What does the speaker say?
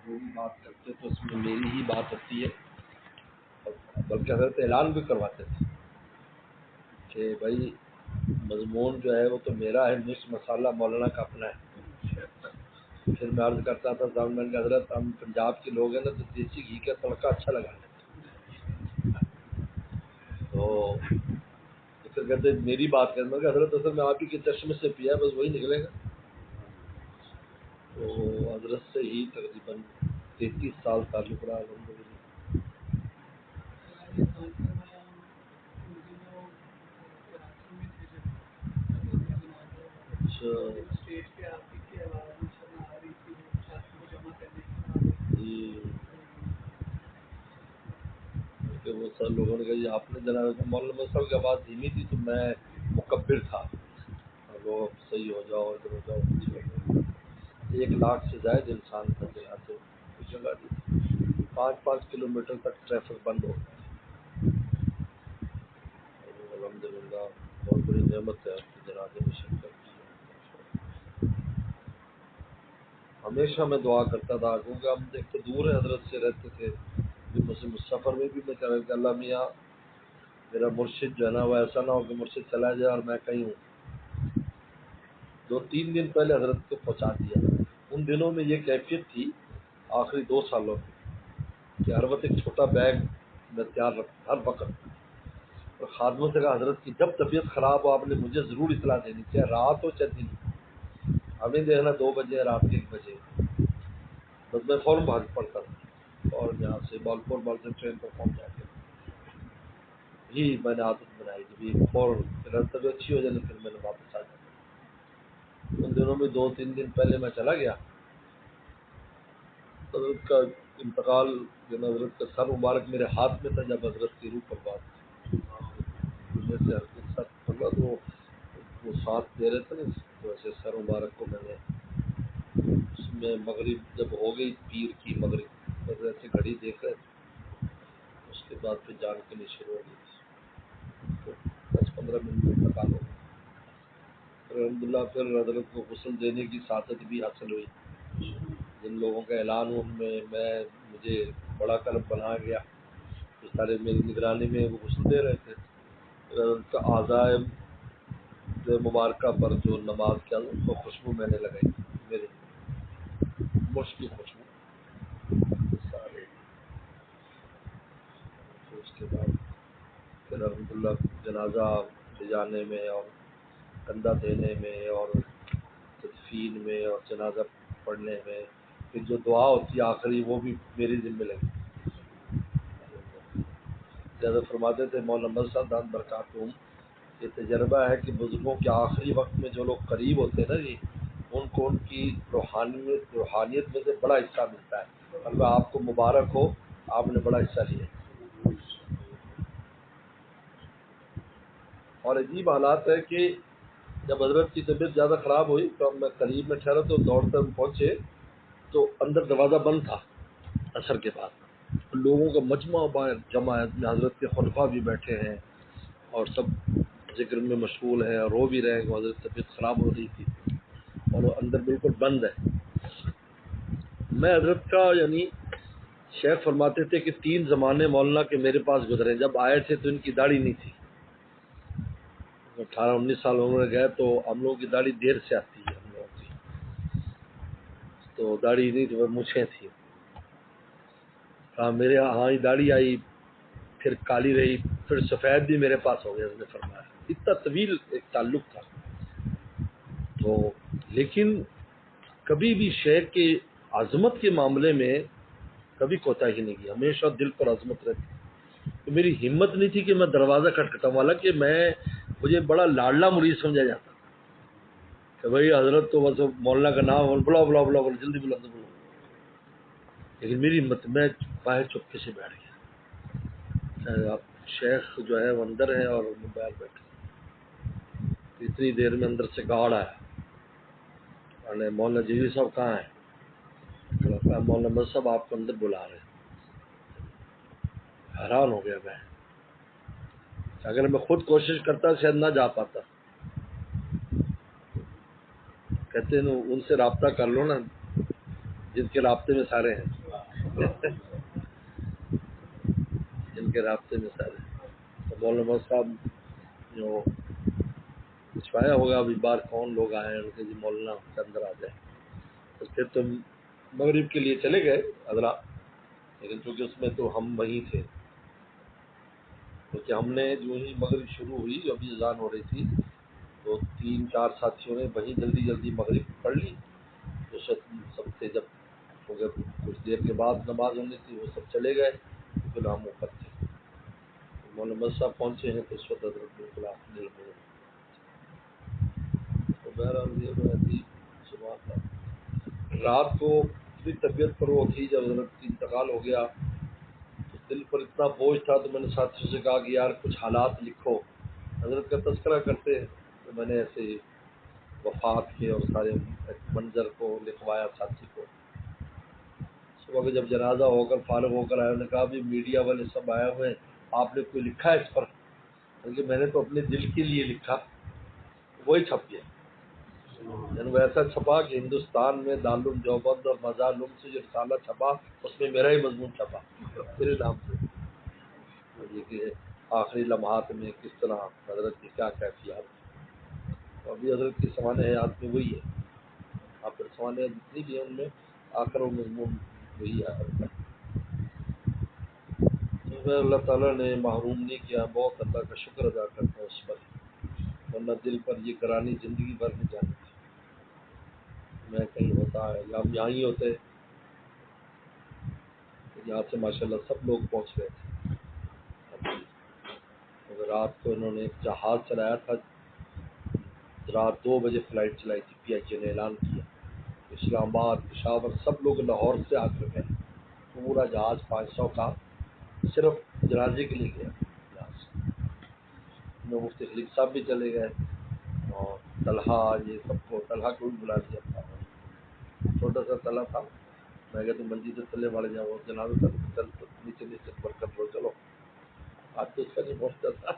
جو بھی بات کرتے تو اس میں میری ہی بات ہوتی ہے، بلکہ حضرت اعلان بھی کرواتے تھے کہ بھائی مضمون جو ہے وہ تو میرا ہے، مرچ مسالہ مولانا کا اپنا ہے۔ پھر میں عرض کرتا تھا زامن کے حضرت ہم پنجاب کے لوگ ہیں نا تو دیسی گھی کا تڑکا اچھا لگا تو پھر کہتے میری بات کریں، میں کہ حضرت اصل میں آپ ہی کے چشمے سے پیا بس وہی نکلے گا۔ تو حضرت سے ہی تقریباً 33 سال تعلق رہا الحمدللہ۔ جی کہ وہ سب لوگوں نے کہا جی آپ نے جناب مولانا صاحب کی آواز دھیمی تھی تو میں مکبر تھا، اور وہ صحیح ہو جاؤ ادھر ہو جاؤ۔ 1 لاکھ سے زائد انسان تھا جناب، کچھ جگہ تھی 5 کلومیٹر تک ٹریفک بند ہو گیا۔ الحمدللہ بہت بڑی نعمت ہے آپ کے جنازے میں شرکت کی۔ ہمیشہ میں دعا کرتا تھا کیونکہ ہم دیکھتے دور ہیں، حضرت سے رہتے تھے، سفر میں بھی میں کہہ رہا کہ اللہ میاں میرا مرشد جو ہے نا وہ ایسا نہ ہو کہ مرشد چلا جائے اور میں کہیں ہوں۔ 2-3 دن پہلے حضرت کو پہنچا دیا۔ ان دنوں میں یہ کیفیت تھی آخری 2 سالوں میں کہ ہر وقت ایک چھوٹا بیگ میں تیار رکھتا ہر وقت، اور خادموں سے کہا حضرت کی جب طبیعت خراب ہو آپ نے مجھے ضرور اطلاع دینی، چاہے رات ہو چاہے دن، ہمیں دیکھنا 2 بجے رات کے 1 بجے، بس میں فوراً بھاگ پڑتا تھا اور یہاں سے بالپور بال سے ٹرین پر پہنچ جاتے جی میں نے عادت بنائی تھی فوراً، پھر طبیعت اچھی ہو جاتی پھر میں نے واپس آ جاتا۔ ان دنوں میں 2-3 دن پہلے میں چلا گیا، حضرت کا انتقال جب حضرت کا سر مبارک میرے ہاتھ میں تھا، جب حضرت کی روح پر بات میں سے حضرت ساتھ پڑا تو وہ ساتھ دے رہے تھے نا، تو ایسے سر مبارک کو میں نے اس میں مغرب جب ہو گئی پیر کی مغرب بس ایسے گھڑی دیکھ رہے تھے، اس کے بعد پھر جان کے لیے شروع ہو گئی تو 10-15 منٹ میں انتقال ہو گیا۔ الحمدللہ پھر حضرت کو غسل دینے کی سعادت بھی حاصل ہوئی۔ جن لوگوں کا اعلان ان میں مجھے بڑا قلب بنایا گیا، تو سارے میری نگرانی میں وہ غسل دے رہے تھے۔ حضرت کا اعضائے مبارکہ پر جو نماز کیا ان کو خوشبو میں نے لگائی، میرے مشک کی خوشبو سارے۔ پھر اس کے بعد پھر الحمدللہ جنازہ لے جانے میں اور کندھا دینے میں اور تدفین میں اور جنازہ پڑھنے میں پھر جو دعا ہوتی ہے آخری وہ بھی میری ذمہ لگی۔ زیادہ فرماتے تھے مولانا محمد صاحب دامت برکاتہم، یہ تجربہ ہے کہ بزرگوں کے آخری وقت میں جو لوگ قریب ہوتے ہیں نا جی ان کو ان کی روحانیت میں سے بڑا حصہ ملتا ہے، اور آپ کو مبارک ہو آپ نے بڑا حصہ لیا۔ اور عجیب حالات ہے کہ جب حضرت کی طبیعت زیادہ خراب ہوئی تو میں قریب میں ٹھہرا تو دوڑتے ہم پہنچے تو اندر دروازہ بند تھا، عصر کے بعد لوگوں کا مجمع باہر جمع ہے، حضرت کے خلفاء بھی بیٹھے ہیں اور سب ذکر میں مشغول ہیں اور رو بھی رہے ہیں کہ حضرت طبیعت خراب ہو رہی تھی اور وہ اندر بالکل بند ہے۔ میں حضرت کا یعنی شیخ فرماتے تھے کہ 3 زمانے مولانا کے میرے پاس گزرے، جب آئے تھے تو ان کی داڑھی نہیں تھی، 18-19 سال عمر میں گئے تو ہم لوگوں کی داڑھی دیر سے آتی ہے، ہم لوگوں کی تو داڑھی نہیں تھی، مچھیں تھیں۔ میرے ہاں ہی داڑھی آئی، پھر کالی رہی، پھر سفید بھی میرے پاس ہو گیا، اس نے فرمایا اتنا طویل ایک تعلق تھا۔ تو لیکن کبھی بھی شیخ کی عظمت کے معاملے میں کبھی کوتاہی نہیں کی، ہمیشہ دل پر عظمت رہتی۔ تو میری ہمت نہیں تھی کہ میں دروازہ کھٹکھٹاؤں، حالانکہ مجھے بڑا لاڈلا مرید سمجھا جاتا کہ بھائی حضرت تو بس مولانا کا نام بلا بلا بلا بلا جلدی بلا بلا، لیکن میری ہمت، میں باہر چپکے سے بیٹھ گیا۔ شیخ جو ہے وہ اندر ہے اور میں باہر بیٹھا، اتنی دیر میں اندر سے گارڈ آیا، مولانا جیوی صاحب کہاں ہیں؟ مولانا محمد صاحب آپ کو اندر بلا رہے ہیں۔ حیران ہو گیا میں، اگر میں خود کوشش کرتا شاید نہ جا پاتا۔ کہتے ہیں ان سے رابطہ کر لو نا، جن کے رابطے میں سارے ہیں جن کے رابطے میں سارے ہیں. تو مولانا صاحب جو پوچھوایا ہوگا ابھی بار کون لوگ آئے ہیں ان کے جی مولانا کے اندر آ جائے. تو پھر تم مغرب کے لیے چلے گئے حضرا، لیکن چونکہ اس میں تو ہم وہیں تھے، کیونکہ ہم نے جو ہی مغرب شروع ہوئی ابھی اذان ہو رہی تھی تو 3-4 ساتھیوں نے وہیں جلدی جلدی مغرب پڑھ لی. جو سب تھے جب کیونکہ کچھ دیر کے بعد نماز ہونی تھی وہ سب چلے گئے، پھر ہم اوپر تھے. مولانا صاحب پہنچے ہیں تو اس وقت حضرت بالکل آخری میں. تو بہرحال یہ ایسی صبح تھا. رات کو اتنی طبیعت پر وہ تھی جب حضرت کی انتقال ہو گیا تو دل پر اتنا بوجھ تھا تو میں نے ساتھیوں سے کہا کہ یار کچھ حالات لکھو. حضرت کا تذکرہ کرتے تو میں نے ایسے وفات کے اور سارے منظر کو لکھوایا ساتھی کو. صبح کو جب جنازہ ہو کر فارغ ہو کر آئے انہوں نے کہا بھی میڈیا والے سب آئے ہوئے ہیں، آپ نے کوئی لکھا ہے اس پر؟ کیونکہ میں نے تو اپنے دل کے لیے لکھا، وہی چھپ گیا. یعنی وہ ایسا چھپا کہ ہندوستان میں دارالعلوم دیوبند اور مزارعلوم سے جو رسالہ چھپا اس میں میرا ہی مضمون چھپا میرے نام سے. یہ کہ آخری لمحات میں کس طرح حضرت کی کیا کیفیات. ابھی حضرت کی سوانح حیات میں وہی ہے، آپ پر سوانح جتنی بھی ہیں ان میں آخر و مضمون وہی ہے. اللہ تعالیٰ نے محروم نہیں کیا، بہت اللہ کا شکر ادا کرتے ہیں اس پر، ورنہ دل پر یہ کرانی زندگی بھر نہیں جانی تھی. میں کہیں ہوتا ہے یا ہم یہاں ہی ہوتے، یہاں سے ماشاءاللہ سب لوگ پہنچ رہے تھے. اگر رات کو انہوں نے ایک جہاز چلایا تھا، رات 2 بجے فلائٹ چلائی تھی، پی ایچ اے نے اعلان کیا اسلام آباد پشاور سب لوگ لاہور سے آ کر گئے. پورا جہاز 500 کا صرف جنازے کے لیے گیا جہاز. مفتی خلیق صاحب بھی چلے گئے اور طلحہ یہ سب کو، طلحہ کو بھی بلا دیا تھا. چھوٹا سا طلحہ تھا، میں کہا تم مسجد تلے والے جاؤ جنازہ چل نیچے نیچے برکت لو چلو. آج تو اس کا نہیں پہنچتا تھا.